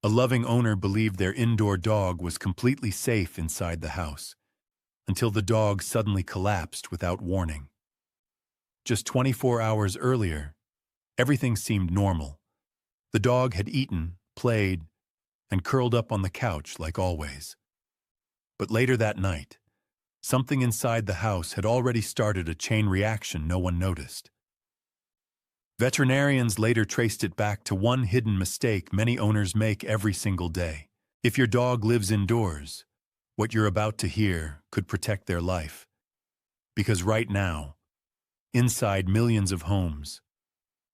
A loving owner believed their indoor dog was completely safe inside the house, until the dog suddenly collapsed without warning. Just 24 hours earlier, everything seemed normal. The dog had eaten, played, and curled up on the couch like always. But later that night, something inside the house had already started a chain reaction no one noticed. Veterinarians later traced it back to one hidden mistake many owners make every single day. If your dog lives indoors, what you're about to hear could protect their life. Because right now, inside millions of homes,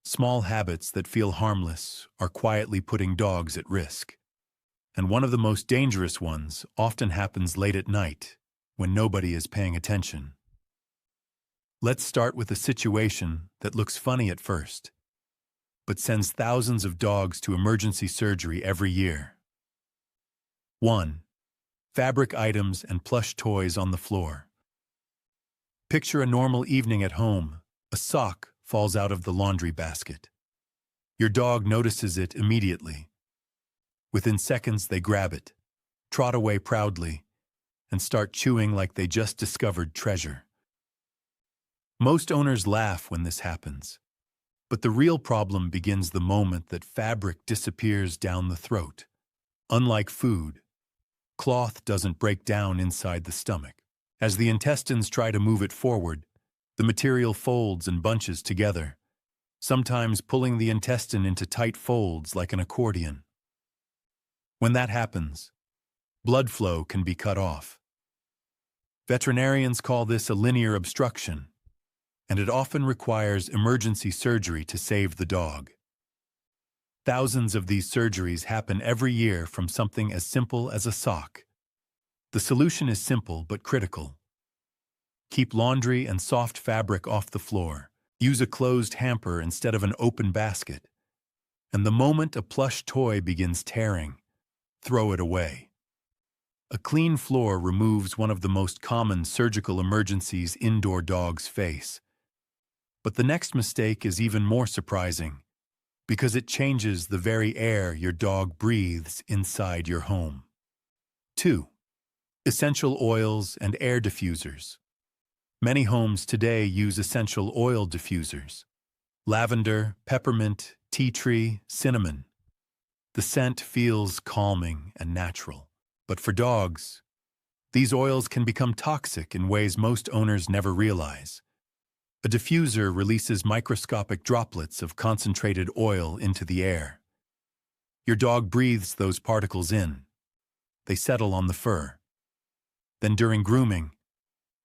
small habits that feel harmless are quietly putting dogs at risk. And one of the most dangerous ones often happens late at night, when nobody is paying attention. Let's start with a situation that looks funny at first, but sends thousands of dogs to emergency surgery every year. 1. Fabric items and plush toys on the floor. Picture a normal evening at home. A sock falls out of the laundry basket. Your dog notices it immediately. Within seconds, they grab it, trot away proudly, and start chewing like they just discovered treasure. Most owners laugh when this happens, but the real problem begins the moment that fabric disappears down the throat. Unlike food, cloth doesn't break down inside the stomach. As the intestines try to move it forward, the material folds and bunches together, sometimes pulling the intestine into tight folds like an accordion. When that happens, blood flow can be cut off. Veterinarians call this a linear obstruction, and it often requires emergency surgery to save the dog. Thousands of these surgeries happen every year from something as simple as a sock. The solution is simple but critical. Keep laundry and soft fabric off the floor. Use a closed hamper instead of an open basket. And the moment a plush toy begins tearing, throw it away. A clean floor removes one of the most common surgical emergencies indoor dogs face. But the next mistake is even more surprising, because it changes the very air your dog breathes inside your home. 2. Essential oils and air diffusers. Many homes today use essential oil diffusers. Lavender, peppermint, tea tree, cinnamon. The scent feels calming and natural. But for dogs, these oils can become toxic in ways most owners never realize. A diffuser releases microscopic droplets of concentrated oil into the air. Your dog breathes those particles in. They settle on the fur. Then during grooming,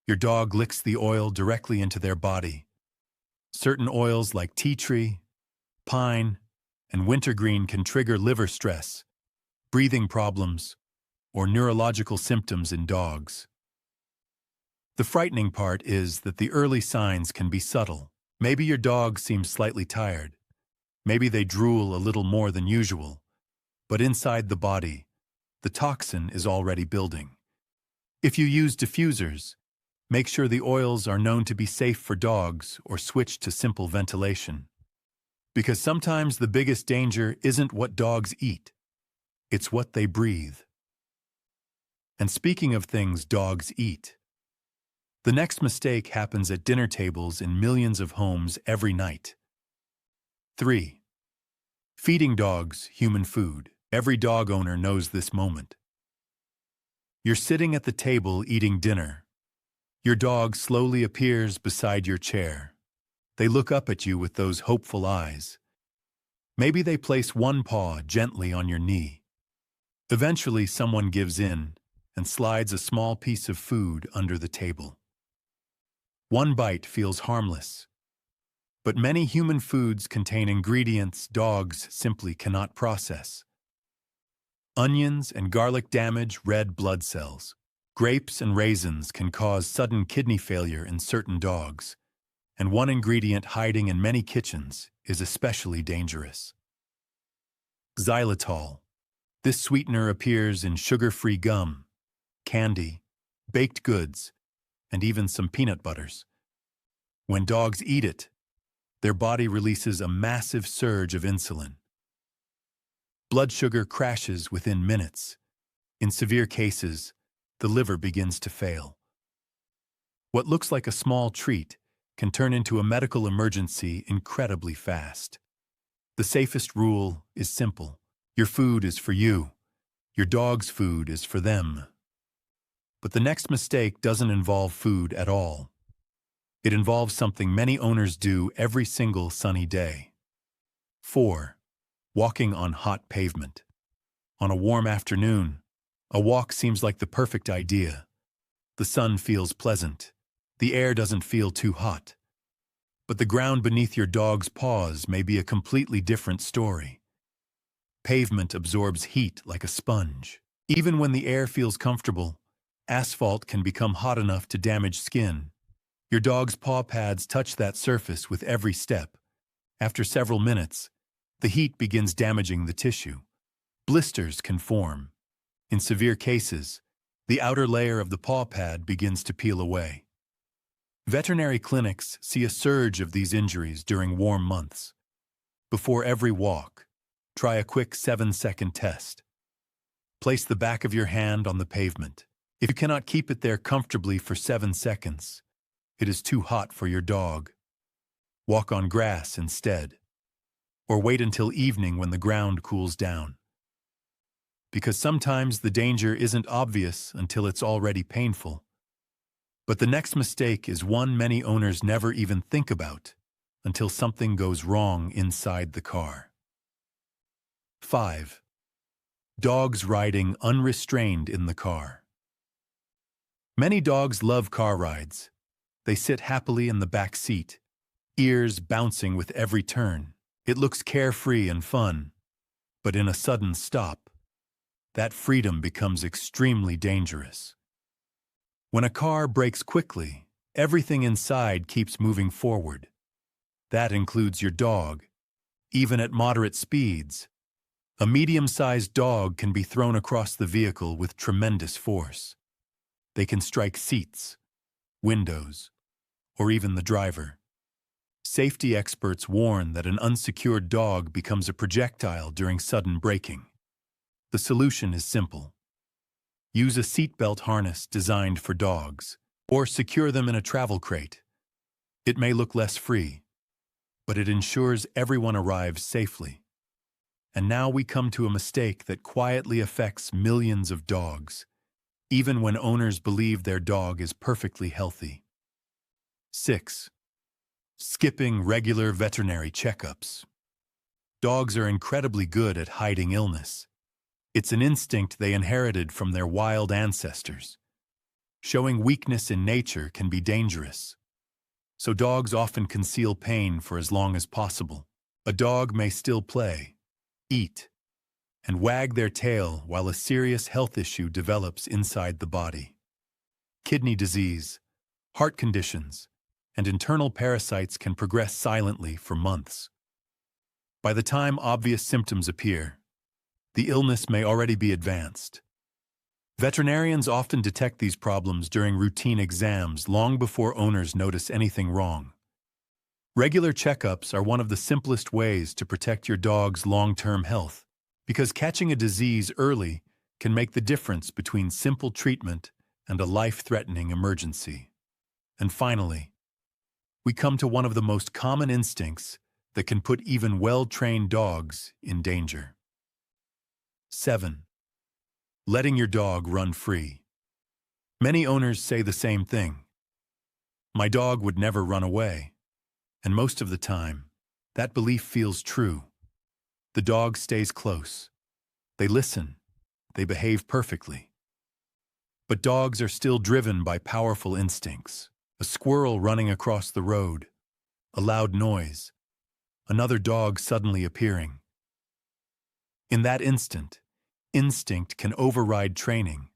your dog licks the oil directly into their body. Certain oils like tea tree, pine, and wintergreen can trigger liver stress, breathing problems, or neurological symptoms in dogs. The frightening part is that the early signs can be subtle. Maybe your dog seems slightly tired. Maybe they drool a little more than usual. But inside the body, the toxin is already building. If you use diffusers, make sure the oils are known to be safe for dogs or switch to simple ventilation. Because sometimes the biggest danger isn't what dogs eat. It's what they breathe. And speaking of things dogs eat, the next mistake happens at dinner tables in millions of homes every night. 3. Feeding dogs human food. Every dog owner knows this moment. You're sitting at the table eating dinner. Your dog slowly appears beside your chair. They look up at you with those hopeful eyes. Maybe they place one paw gently on your knee. Eventually, someone gives in and slides a small piece of food under the table. One bite feels harmless, but many human foods contain ingredients dogs simply cannot process. Onions and garlic damage red blood cells. Grapes and raisins can cause sudden kidney failure in certain dogs, and one ingredient hiding in many kitchens is especially dangerous. Xylitol. This sweetener appears in sugar-free gum, candy, baked goods, and even some peanut butters. When dogs eat it, their body releases a massive surge of insulin. Blood sugar crashes within minutes. In severe cases, the liver begins to fail. What looks like a small treat can turn into a medical emergency incredibly fast. The safest rule is simple. Your food is for you. Your dog's food is for them. But the next mistake doesn't involve food at all. It involves something many owners do every single sunny day. 4. Walking on hot pavement. On a warm afternoon, a walk seems like the perfect idea. The sun feels pleasant. The air doesn't feel too hot. But the ground beneath your dog's paws may be a completely different story. Pavement absorbs heat like a sponge. Even when the air feels comfortable, asphalt can become hot enough to damage skin. Your dog's paw pads touch that surface with every step. After several minutes, the heat begins damaging the tissue. Blisters can form. In severe cases, the outer layer of the paw pad begins to peel away. Veterinary clinics see a surge of these injuries during warm months. Before every walk, try a quick 7-second test. Place the back of your hand on the pavement. If you cannot keep it there comfortably for 7 seconds, it is too hot for your dog. Walk on grass instead. Or wait until evening when the ground cools down. Because sometimes the danger isn't obvious until it's already painful. But the next mistake is one many owners never even think about until something goes wrong inside the car. 5. Dogs riding unrestrained in the car. Many dogs love car rides. They sit happily in the back seat, ears bouncing with every turn. It looks carefree and fun, but in a sudden stop, that freedom becomes extremely dangerous. When a car brakes quickly, everything inside keeps moving forward. That includes your dog, even at moderate speeds. A medium-sized dog can be thrown across the vehicle with tremendous force. They can strike seats, windows, or even the driver. Safety experts warn that an unsecured dog becomes a projectile during sudden braking. The solution is simple. Use a seatbelt harness designed for dogs, or secure them in a travel crate. It may look less free, but it ensures everyone arrives safely. And now we come to a mistake that quietly affects millions of dogs, even when owners believe their dog is perfectly healthy. 6. Skipping regular veterinary checkups. Dogs are incredibly good at hiding illness. It's an instinct they inherited from their wild ancestors. Showing weakness in nature can be dangerous. So dogs often conceal pain for as long as possible. A dog may still play, eat, and wag their tail while a serious health issue develops inside the body. Kidney disease, heart conditions, and internal parasites can progress silently for months. By the time obvious symptoms appear, the illness may already be advanced. Veterinarians often detect these problems during routine exams long before owners notice anything wrong. Regular checkups are one of the simplest ways to protect your dog's long-term health, because catching a disease early can make the difference between simple treatment and a life-threatening emergency. And finally, we come to one of the most common instincts that can put even well-trained dogs in danger. 7. Letting your dog run free. Many owners say the same thing. My dog would never run away. And most of the time, that belief feels true. The dog stays close. They listen. They behave perfectly. But dogs are still driven by powerful instincts. A squirrel running across the road, a loud noise, another dog suddenly appearing. In that instant, instinct can override training,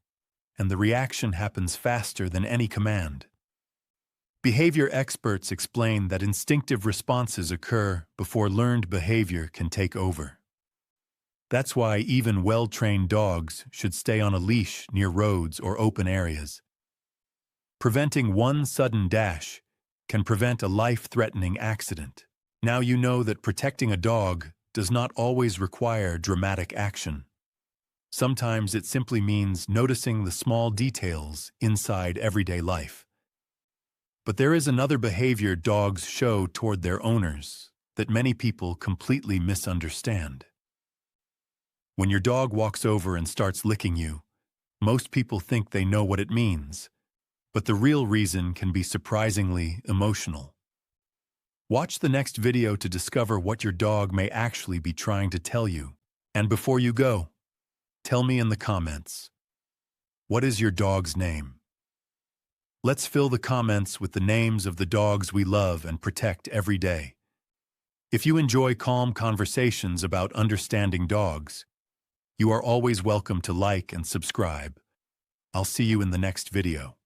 and the reaction happens faster than any command. Behavior experts explain that instinctive responses occur before learned behavior can take over. That's why even well-trained dogs should stay on a leash near roads or open areas. Preventing one sudden dash can prevent a life-threatening accident. Now you know that protecting a dog does not always require dramatic action. Sometimes it simply means noticing the small details inside everyday life. But there is another behavior dogs show toward their owners that many people completely misunderstand. When your dog walks over and starts licking you, most people think they know what it means, but the real reason can be surprisingly emotional. Watch the next video to discover what your dog may actually be trying to tell you. And before you go, tell me in the comments, what is your dog's name? Let's fill the comments with the names of the dogs we love and protect every day. If you enjoy calm conversations about understanding dogs, you are always welcome to like and subscribe. I'll see you in the next video.